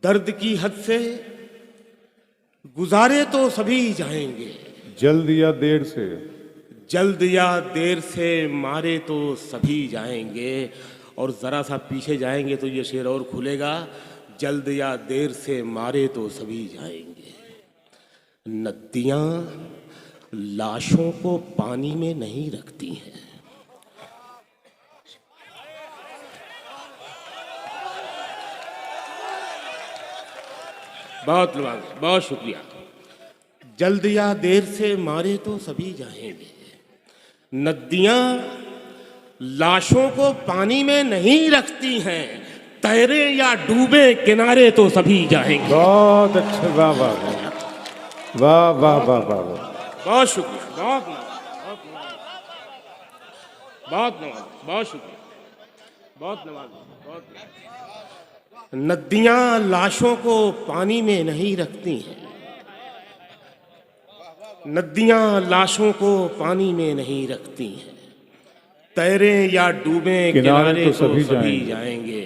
दर्द की हद से गुजारे तो सभी जाएंगे, जल्द या देर से, जल्द या देर से मारे तो सभी जाएंगे। और ज़रा सा पीछे जाएंगे तो ये शेर और खुलेगा, जल्द या देर से मारे तो सभी जाएंगे। नदियाँ लाशों को पानी में नहीं रखती हैं। बहुत लुभावना, बहुत शुक्रिया। जल्द या देर से मारे तो सभी जाएंगे। नदियाँ लाशों को पानी में नहीं रखती हैं, तैरे या डूबे किनारे तो सभी जाएंगे। बहुत अच्छे, वाह वाह वाह वाह वाह वाह वाह, बहुत शुक्रिया, बहुत नवाज, बहुत शुक्रिया, बहुत नवाज, बहुत। नदियाँ लाशों को पानी में नहीं रखती हैं, नदियाँ लाशों को पानी में नहीं रखती हैं, तैरे या डूबे किनारे तो सभी जाएंगे।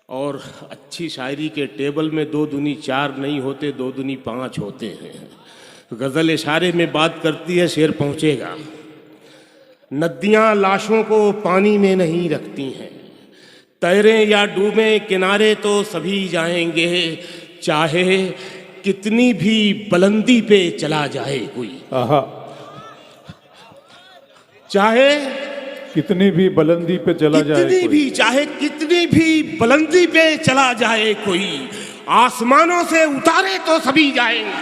और अच्छी शायरी के टेबल में 2 दूनी 4 नहीं होते, 2 दूनी 5 होते हैं। गज़ल इशारे में बात करती है, शेर पहुँचेगा। नदियाँ लाशों को पानी में नहीं रखती हैं, तैरे या डूबे किनारे तो सभी जाएंगे। चाहे कितनी भी बुलंदी पे चला जाए कोई, चाहे कितनी भी बुलंदी पे चला जाए कोई, चाहे कितनी भी बुलंदी पे चला जाए कोई, आसमानों से उतारे तो सभी जाएंगे।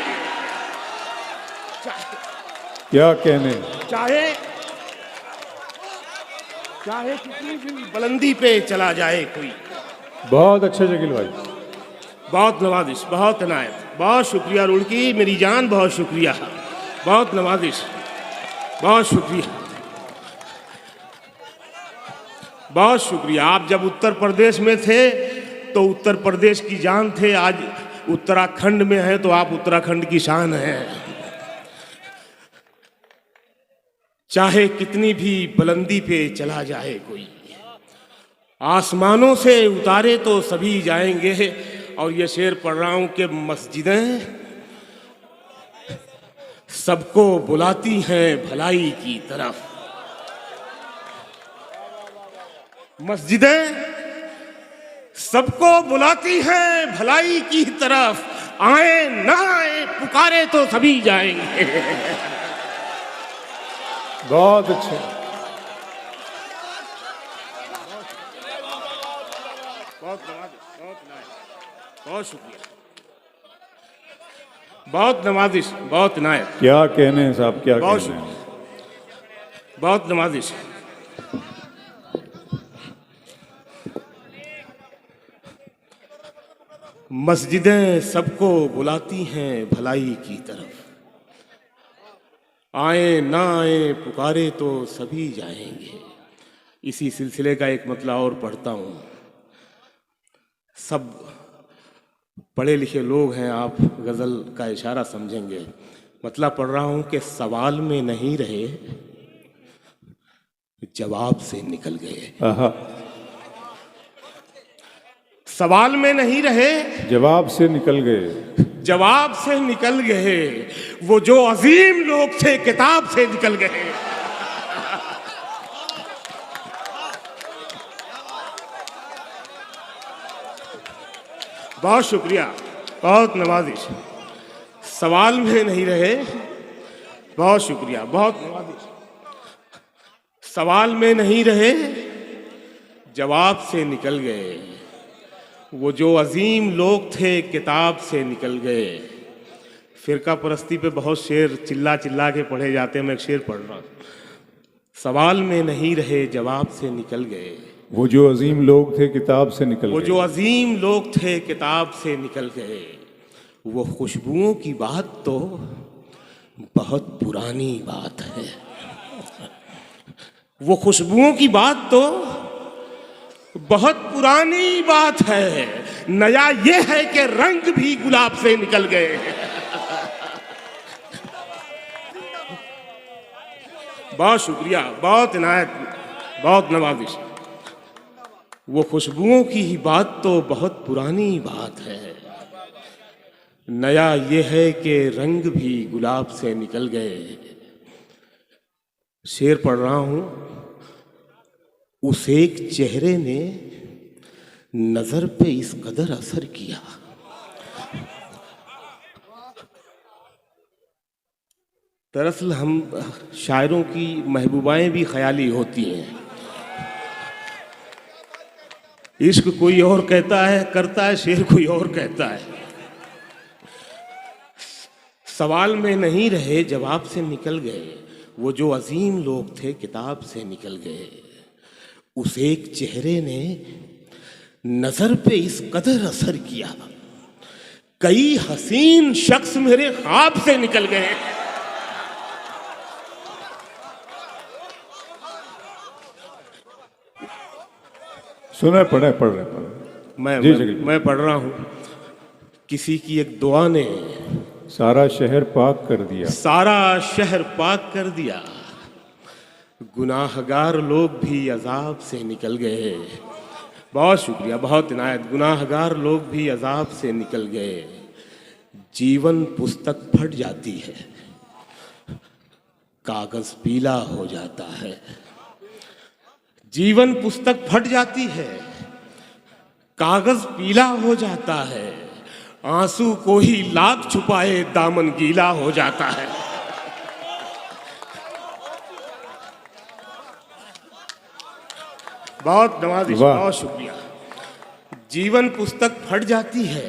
क्या कहने, चाहे कितनी भी बुलंदी पे चला जाए कोई। बहुत अच्छे शकील भाई, बहुत नवाजिश, बहुत इनायत, बहुत शुक्रिया रुड़की मेरी जान, बहुत शुक्रिया, बहुत नवाजिश, बहुत शुक्रिया, बहुत शुक्रिया। आप जब उत्तर प्रदेश में थे तो उत्तर प्रदेश की जान थे, आज उत्तराखंड में है तो आप उत्तराखंड की शान हैं। चाहे कितनी भी बुलंदी पे चला जाए कोई, आसमानों से उतारे तो सभी जाएंगे। और ये शेर पढ़ रहा हूं कि मस्जिदें सबको बुलाती हैं भलाई की तरफ, मस्जिदें सबको बुलाती हैं भलाई की तरफ, आए ना आए पुकारे तो सभी जाएंगे। बहुत अच्छे, बहुत शुक्रिया, बहुत नवाजिश, बहुत इनायत। क्या कहने हैं साहब, क्या बहुत कहने हैं, बहुत नवाजिश। मस्जिदें सबको बुलाती हैं भलाई की तरफ, आए ना आए पुकारे तो सभी जाएंगे। इसी सिलसिले का एक मतलब और पढ़ता हूँ। सब पढ़े लिखे लोग हैं, आप गज़ल का इशारा समझेंगे। मतलब पढ़ रहा हूँ कि सवाल में नहीं रहे, जवाब से निकल गए। सवाल में नहीं रहे, जवाब से निकल गए, जवाब से निकल गए। वो जो अजीम लोग थे किताब से निकल गए। बहुत शुक्रिया, बहुत नवाजिश। सवाल में नहीं रहे, बहुत शुक्रिया, बहुत नवाजिश। सवाल में नहीं रहे, जवाब से निकल गए। वो जो अजीम लोग थे किताब से निकल गए। फिरका परस्ती पे बहुत शेर चिल्ला चिल्ला के पढ़े जाते हैं, मैं एक शेर पढ़ रहा हूँ। सवाल में नहीं रहे, जवाब से निकल गए। वो जो अजीम लोग थे किताब से निकल गए, वो जो अजीम लोग थे किताब से निकल गए। वो खुशबुओं की बात तो बहुत पुरानी बात है, वो खुशबुओं की बात तो बहुत पुरानी बात है। नया ये है कि रंग भी गुलाब से निकल गए। बहुत शुक्रिया, बहुत इनायत, बहुत नवाजिश, वो खुशबुओं की ही बात तो बहुत पुरानी बात है। नया ये है कि रंग भी गुलाब से निकल गए। शेर पढ़ रहा हूं। उस एक चेहरे ने नजर पे इस कदर असर किया। दरअसल हम शायरों की महबूबाएं भी ख्याली होती हैं। इश्क कोई और कहता है, करता है शेर कोई और कहता है। सवाल में नहीं रहे, जवाब से निकल गए। वो जो अजीम लोग थे किताब से निकल गए। उस एक चेहरे ने नजर पे इस कदर असर किया, कई हसीन शख्स मेरे ख्वाब से निकल गए। सुने पढ़ रहे मैं पढ़ रहा हूं। किसी की एक दुआ ने सारा शहर पाक कर दिया। सारा शहर पाक कर दिया। गुनाहगार लोग भी अजाब से निकल गए। बहुत शुक्रिया, बहुत इनायत। गुनाहगार लोग भी अजाब से निकल गए। जीवन पुस्तक फट जाती है, कागज पीला हो जाता है। जीवन पुस्तक फट जाती है, कागज पीला हो जाता है। आंसू को ही लाख छुपाए दामन गीला हो जाता है। बहुत नवाजिश, बहुत शुक्रिया। जीवन पुस्तक फट जाती है,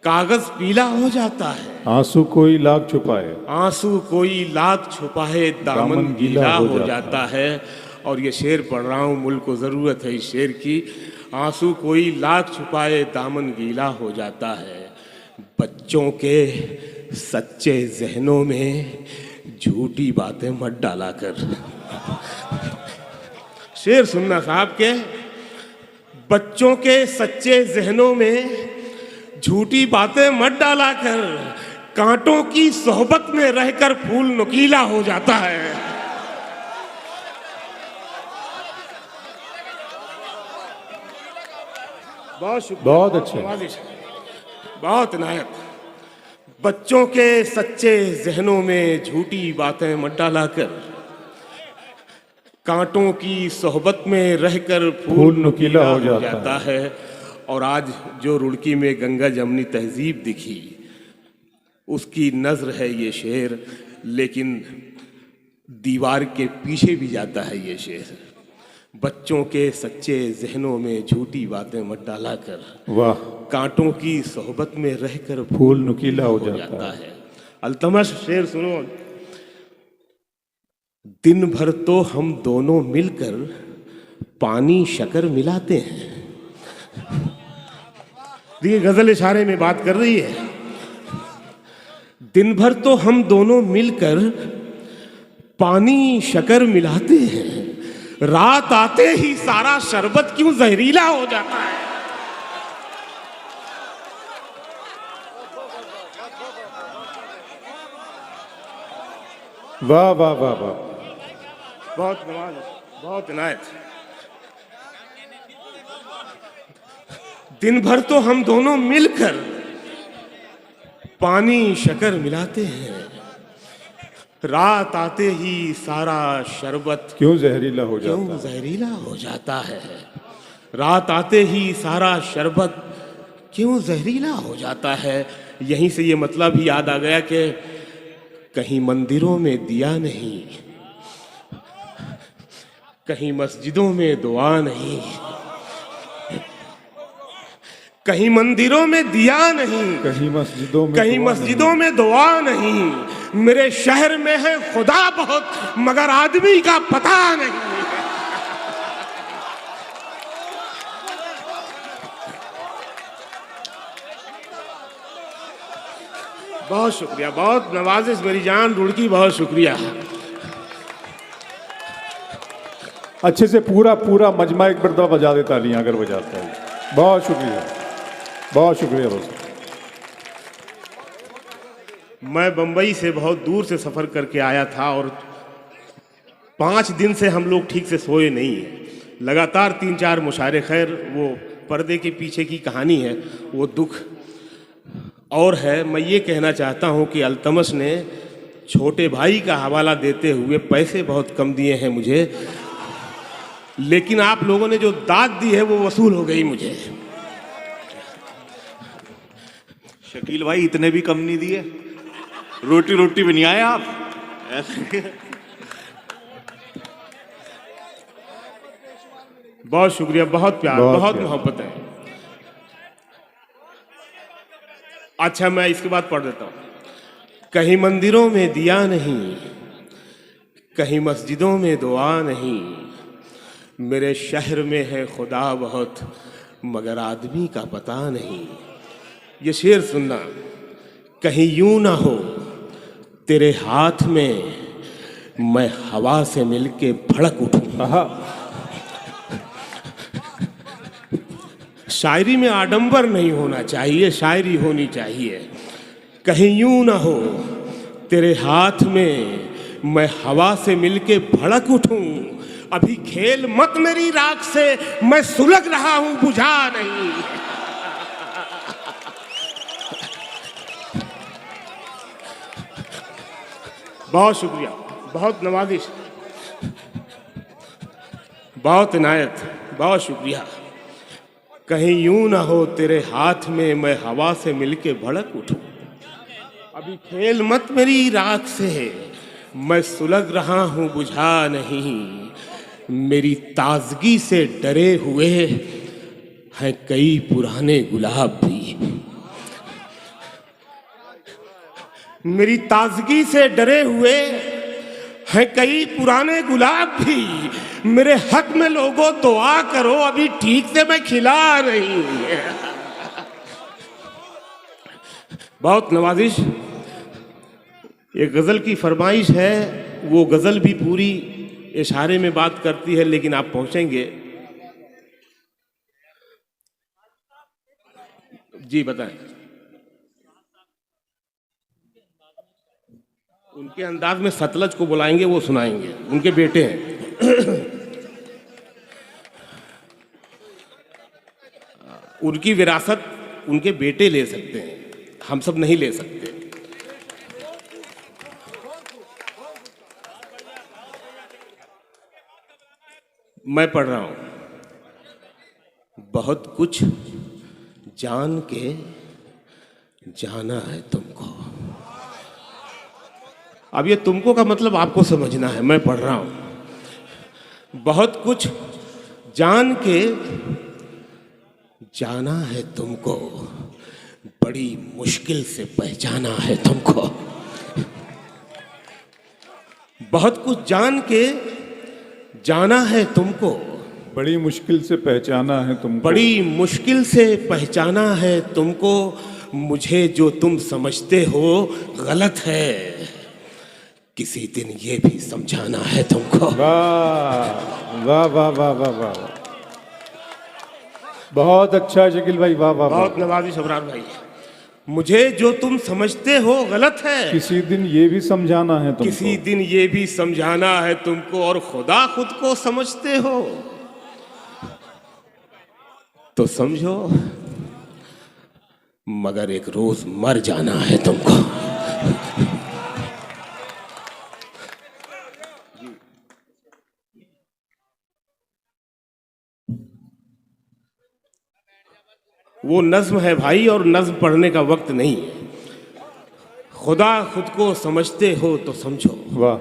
कागज पीला हो जाता है। आंसू कोई लाख छुपाए, आंसू कोई लाख छुपाए दामन गीला हो जाता है। और ये शेर पढ़ रहा हूँ, मुल्क को ज़रूरत है इस शेर की। आंसू कोई लाख छुपाए दामन गीला हो जाता है। बच्चों के सच्चे जहनों में झूठी बातें मत डाला कर। शेर सुनना साहब के। बच्चों के सच्चे जहनों में झूठी बातें मत डाला कर। कांटों की सोहबत में रहकर फूल नुकीला हो जाता है। बहुत शुक्रिया, बहुत अच्छे, बहुत इनायत। बच्चों के सच्चे जहनों में झूठी बातें मत डाला कर। कांटों की सोहबत में रहकर फूल नुकीला हो जाता है। और आज जो रुड़की में गंगा जमनी तहजीब दिखी, उसकी नज्र है ये शेर। लेकिन दीवार के पीछे भी जाता है ये शेर। बच्चों के सच्चे जहनों में झूठी बातें मत डाला कर। वाह। कांटों की सोहबत में रहकर फूल नुकीला हो जाता है। अल्तमश शेर सुनो। दिन भर तो हम दोनों मिलकर पानी शक्कर मिलाते हैं। देखिए गजल इशारे में बात कर रही है। दिन भर तो हम दोनों मिलकर पानी शक्कर मिलाते हैं। रात आते ही सारा शरबत क्यों जहरीला हो जाता है। वाह वाह वाह वाह, बहुत नवाज, बहुत इनायत। दिन भर तो हम दोनों मिलकर पानी शक्कर मिलाते हैं। रात आते ही सारा शरबत क्यों जहरीला हो जाता क्यों जहरीला हो जाता है। रात आते ही सारा शरबत क्यों जहरीला हो जाता है। यहीं से ये मतलब ही याद आ गया कि कहीं मंदिरों में दिया नहीं, कहीं मस्जिदों में दुआ नहीं। कहीं मंदिरों में दिया नहीं, कहीं मस्जिदों में दुआ नहीं। मेरे शहर में है खुदा बहुत, मगर आदमी का पता नहीं। बहुत शुक्रिया, बहुत नवाजिश मेरी जान रुड़की, बहुत शुक्रिया। अच्छे से पूरा पूरा मजमा एक मरतबा बजा दे तालियां अगर बजाता है। बहुत शुक्रिया, बहुत शुक्रिया दोस्त। मैं बंबई से बहुत दूर से सफ़र करके आया था और 5 दिन से हम लोग ठीक से सोए नहीं हैं। लगातार 3-4 मुशायरे, खैर वो पर्दे के पीछे की कहानी है, वो दुख और है। मैं ये कहना चाहता हूँ कि अल्तमश ने छोटे भाई का हवाला देते हुए पैसे बहुत कम दिए हैं मुझे, लेकिन आप लोगों ने जो दाद दी है वो वसूल हो गई मुझे। शकील भाई इतने भी कम नहीं दिए, रोटी रोटी भी नहीं आए आप ऐसे। बहुत शुक्रिया, बहुत प्यार, बहुत मोहब्बत है। अच्छा, मैं इसके बाद पढ़ देता हूँ। कहीं मंदिरों में दिया नहीं, कहीं मस्जिदों में दुआ नहीं, मेरे शहर में है खुदा बहुत, मगर आदमी का पता नहीं। ये शेर सुनना। कहीं यूं ना हो तेरे हाथ में, मैं हवा से मिलके भड़क उठूं। शायरी में आडंबर नहीं होना चाहिए, शायरी होनी चाहिए। कहीं यूं ना हो तेरे हाथ में, मैं हवा से मिलके भड़क उठूं। अभी खेल मत मेरी राख से, मैं सुलग रहा हूं बुझा नहीं। बहुत शुक्रिया, बहुत नवाजिश, बहुत इनायत, बहुत शुक्रिया। कहीं यूं ना हो तेरे हाथ में, मैं हवा से मिलके भड़क उठूं। अभी खेल मत मेरी राख से, मैं सुलग रहा हूं बुझा नहीं। मेरी ताजगी से डरे हुए हैं कई पुराने गुलाब भी। मेरी ताजगी से डरे हुए हैं कई पुराने गुलाब भी। मेरे हक में लोगों दुआ करो, अभी ठीक से मैं खिला नहीं। बहुत नवाजिश। एक गजल की फरमाइश है, वो गजल भी पूरी इशारे में बात करती है, लेकिन आप पहुंचेंगे। जी बताएं। उनके अंदाज में सतलज को बुलाएंगे, वो सुनाएंगे, उनके बेटे हैं। उनकी विरासत उनके बेटे ले सकते हैं, हम सब नहीं ले सकते। मैं पढ़ रहा हूं। बहुत कुछ जान के जाना है तुमको। अब ये तुमको का मतलब आपको समझना है। मैं पढ़ रहा हूं। बहुत कुछ जान के जाना है तुमको, बड़ी मुश्किल से पहचाना है तुमको। बहुत कुछ जान के जाना है तुमको, बड़ी मुश्किल से पहचाना है तुमको। बड़ी मुश्किल से पहचाना है तुमको। मुझे जो तुम समझते हो गलत है, किसी दिन ये भी समझाना है तुमको। वाह वाह वाह वाह वाह वाह, बहुत अच्छा शकील भाई, वाह वाह। बहुत नवाजिश अबरार भाई। मुझे जो तुम समझते हो गलत है, किसी दिन ये भी समझाना है तुमको। किसी दिन ये भी समझाना है तुमको। और खुदा खुद को समझते हो तो समझो, मगर एक रोज मर जाना है तुमको। वो नज्म है भाई, और नज्म पढ़ने का वक्त नहीं है। खुदा खुद को समझते हो तो समझो, वाह,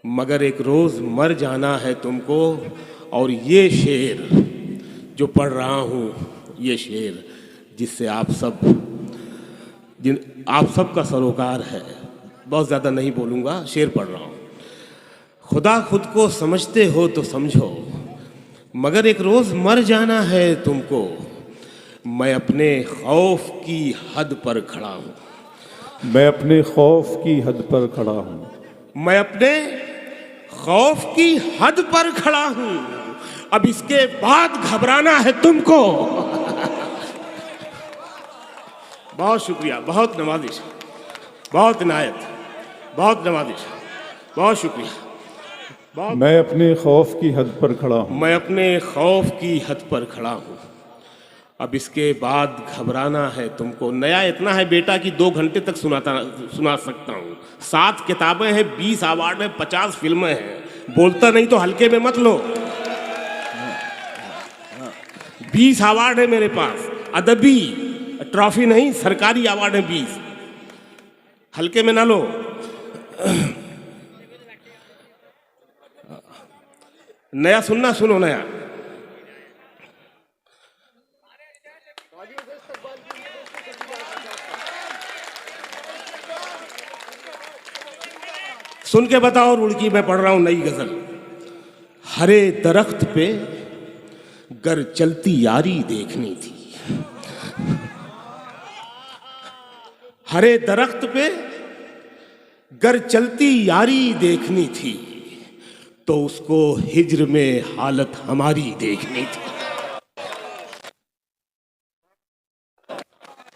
मगर एक रोज मर जाना है तुमको। और ये शेर जो पढ़ रहा हूँ, ये शेर जिससे आप सब का सरोकार है। बहुत ज़्यादा नहीं बोलूँगा, शेर पढ़ रहा हूँ। खुदा खुद को समझते हो तो समझो, मगर एक रोज़ मर जाना है तुमको। मैं अपने खौफ की हद पर खड़ा हूँ, मैं अपने खौफ की हद पर खड़ा हूँ। मैं अपने खौफ की हद पर खड़ा हूँ। अब इसके बाद घबराना है तुमको। बहुत शुक्रिया, बहुत नवाजिश, बहुत इनायत, बहुत नवाजिश, बहुत शुक्रिया। मैं अपने खौफ की हद पर खड़ा हूँ। मैं अपने खौफ की हद पर खड़ा हूँ। अब इसके बाद घबराना है तुमको। नया इतना है बेटा कि 2 घंटे तक सुना सकता हूँ। 7 किताबें हैं, 20 अवार्ड हैं, 50 फिल्में हैं। बोलता नहीं तो हल्के में मत लो। 20 अवार्ड है मेरे पास, अदबी ट्रॉफी नहीं, सरकारी अवार्ड है 20। हल्के में ना लो। नया सुनना, सुनो नया। सुन के बताओ रुड़की, मैं पढ़ रहा हूं नई गजल। हरे दरख्त पे गर चलती यारी देखनी थी, हरे दरख्त पे गर चलती यारी देखनी थी, तो उसको हिज्र में हालत हमारी देखनी थी।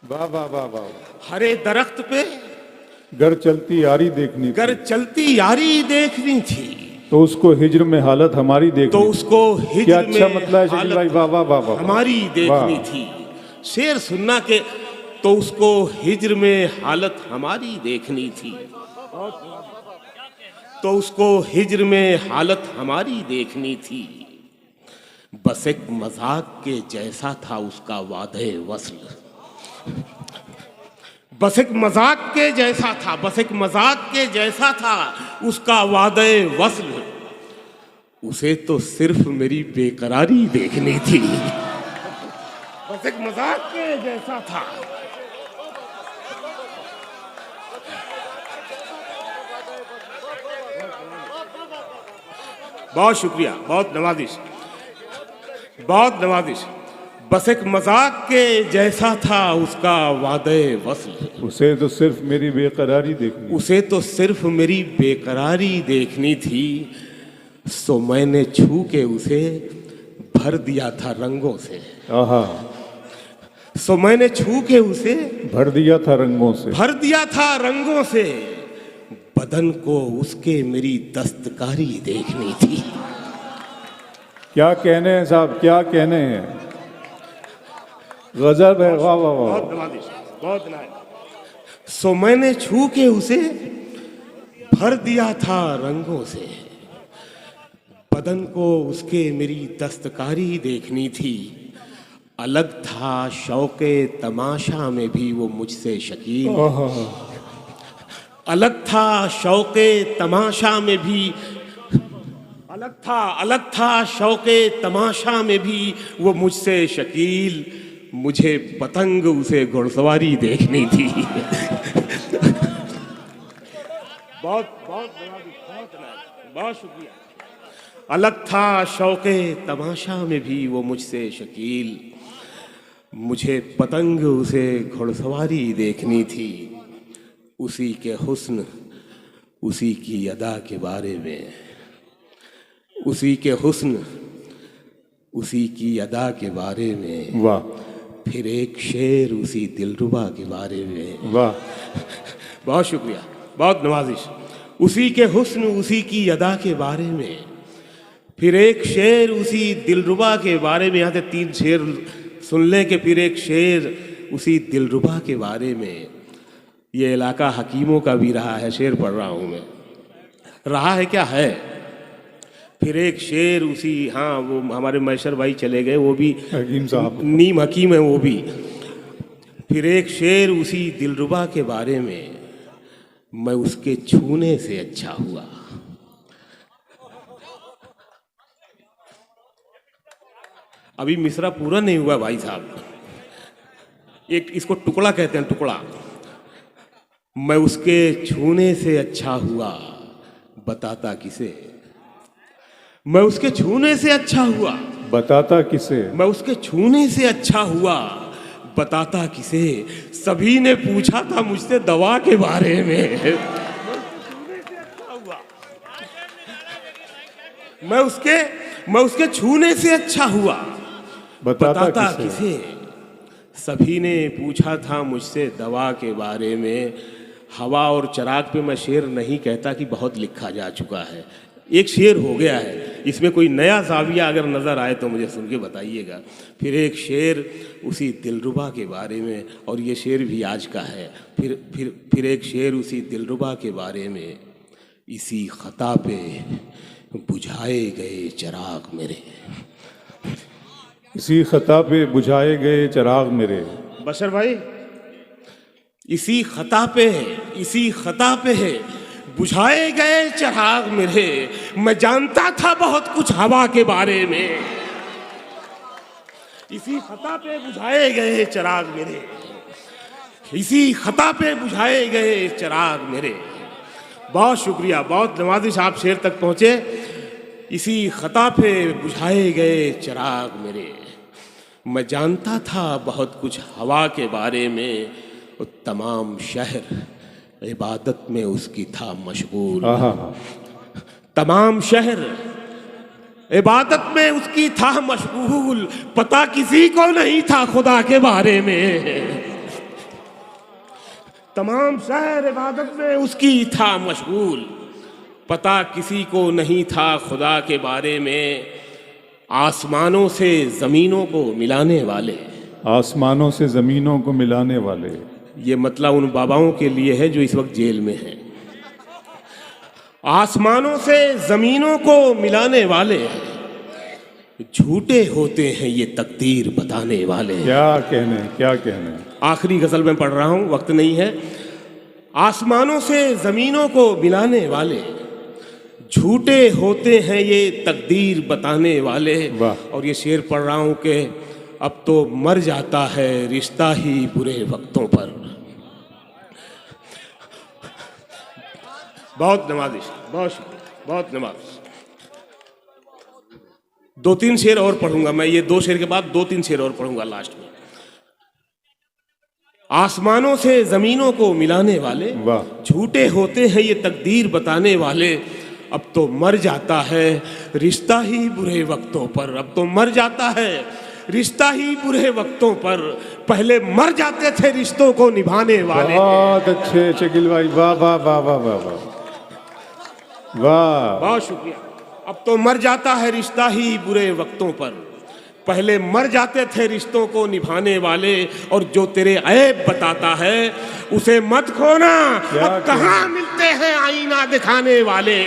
वाह वाह वाह वाह। हरे दरख्त पे गर चलती यारी देखनी थी, गर चलती यारी देखनी थी, तो उसको हिज्र में हालत हमारी देखनी तो थी। उसको हिज्र क्या अच्छा में मतलब है शकील भाई, वाह वाह वाह वाह, हमारी देखनी वाह। थी। शेर सुनना के, तो उसको हिज्र में हालत हमारी देखनी थी, तो उसको हिज्र में हालत हमारी देखनी थी। बस एक मजाक के जैसा था उसका वादे वस्ल, बस एक मजाक के जैसा था, बस एक मजाक के जैसा था उसका वादे वस्ल। उसे तो सिर्फ मेरी बेकरारी देखनी थी, बस एक मजाक के जैसा था। बहुत शुक्रिया, बहुत नवाजिश, बहुत नवाजिश। बस एक मजाक के जैसा था उसका वादे वस्ल। उसे तो सिर्फ मेरी बेकरारी देखनी, उसे तो सिर्फ मेरी बेकरारी देखनी थी, सो मैंने छू के उसे भर दिया था रंगों से। आहा, सो मैंने छू के उसे भर दिया था रंगों से, भर दिया था रंगों से। बदन को उसके मेरी दस्तकारी देखनी थी। क्या कहने हैं साहब, क्या कहने हैं। गजब है, वाह वाह वाह। बहुत नवाजिश, बहुत नाइस। सो मैंने छू के उसे भर दिया था रंगों से, बदन को उसके मेरी दस्तकारी देखनी थी। अलग था शौके तमाशा में भी वो मुझसे शकील, अलग था शौके तमाशा में भी, अलग था शौके तमाशा में भी वो मुझसे शकील। मुझे पतंग उसे घुड़सवारी देखनी थी। बहुत बहुत बहुत शुक्रिया। अलग था शौके तमाशा में भी वो मुझसे शकील, मुझे पतंग उसे घुड़सवारी देखनी थी। उसी के हुस्न, उसी की अदा के बारे में, उसी के हुस्न, उसी की अदा के बारे में, वाह। फिर एक शेर उसी दिलरुबा के बारे में। वाह, बहुत शुक्रिया, बहुत नवाजिश। उसी के हुस्न, उसी की अदा के बारे में, फिर एक शेर उसी दिलरुबा के बारे में। यहाँ से 3 शेर सुन लें कि फिर एक शेर उसी दिलरुबा के बारे में। ये इलाका हकीमों का भी रहा है, शेर पढ़ रहा हूँ मैं। रहा है क्या है। फिर एक शेर उसी, हाँ वो हमारे मैशर भाई चले गए, वो भी हकीम साहब, नीम हकीम है वो भी। फिर एक शेर उसी दिलरुबा के बारे में, मैं उसके छूने से अच्छा हुआ। अभी मिसरा पूरा नहीं हुआ भाई साहब। एक इसको टुकड़ा कहते हैं, टुकड़ा। मैं उसके छूने से अच्छा हुआ, बताता किसे। मैं उसके छूने से अच्छा हुआ, बताता किसे। मैं उसके छूने से अच्छा हुआ, बताता किसे। सभी ने पूछा था मुझसे दवा के बारे में, मैं उसके छूने से अच्छा हुआ, बताता किसे। सभी ने पूछा था मुझसे दवा के बारे में। हवा और चराग पे मैं शेर नहीं कहता कि बहुत लिखा जा चुका है। एक शेर हो गया है, इसमें कोई नया जाविया अगर नज़र आए तो मुझे सुन के बताइएगा। फिर एक शेर उसी दिलरुबा के बारे में, और ये शेर भी आज का है। फिर एक शेर उसी दिलरुबा के बारे में, इसी खता पे बुझाए गए चिराग मेरे। इसी खता पे बुझाए गए चिराग मेरे। बशर भाई, इसी खता पे है, इसी खता पे है बुझाए गए चिराग मेरे। मैं जानता था बहुत कुछ हवा के बारे में, इसी खता पे बुझाए गए चिराग मेरे, इसी खता पे बुझाए गए चिराग मेरे। बहुत शुक्रिया, बहुत नवाजिश, आप शेर तक पहुंचे। इसी खता पे बुझाए गए चिराग मेरे। मैं जानता था बहुत कुछ हवा के बारे में, वो तमाम शहर इबादत में उसकी था मशगूल। तमाम शहर इबादत में उसकी था मशगूल, पता किसी को नहीं था खुदा के बारे में। तमाम शहर इबादत में उसकी था मशगूल, पता किसी को नहीं था खुदा के बारे में। आसमानों से ज़मीनों को मिलाने वाले, आसमानों से ज़मीनों को मिलाने वाले, ये मतलब उन बाबाओं के लिए है जो इस वक्त जेल में हैं। आसमानों से ज़मीनों को मिलाने वाले, झूठे होते हैं ये तकदीर बताने वाले। क्या कहने, क्या कहने। आखिरी गज़ल में पढ़ रहा हूँ, वक्त नहीं है। आसमानों से ज़मीनों को मिलाने वाले, झूठे होते हैं ये तकदीर बताने वाले। और ये शेर पढ़ रहा हूँ कि अब तो मर जाता है रिश्ता ही बुरे वक्तों पर। बहुत नवाजिश, बहुत शुक्रिया, बहुत नवाजिश। 2-3 शेर और पढ़ूंगा मैं, ये 2 शेर के बाद 2-3 शेर और पढ़ूंगा लास्ट में। आसमानों से जमीनों को मिलाने वाले, झूठे होते हैं ये तकदीर बताने वाले। अब तो मर जाता है रिश्ता ही बुरे वक्तों पर, अब तो मर जाता है रिश्ता ही बुरे वक्तों पर। पहले मर जाते थे रिश्तों को निभाने वाले। बहुत अच्छे शकील भाई, वाह वाह वाह वाह वाह वाह वाह, बहुत शुक्रिया। अब तो मर जाता है रिश्ता ही बुरे वक्तों पर, पहले मर जाते थे रिश्तों को निभाने वाले। और जो तेरे ऐब बताता है उसे मत खोना, अब कहाँ मिलते हैं आईना दिखाने वाले।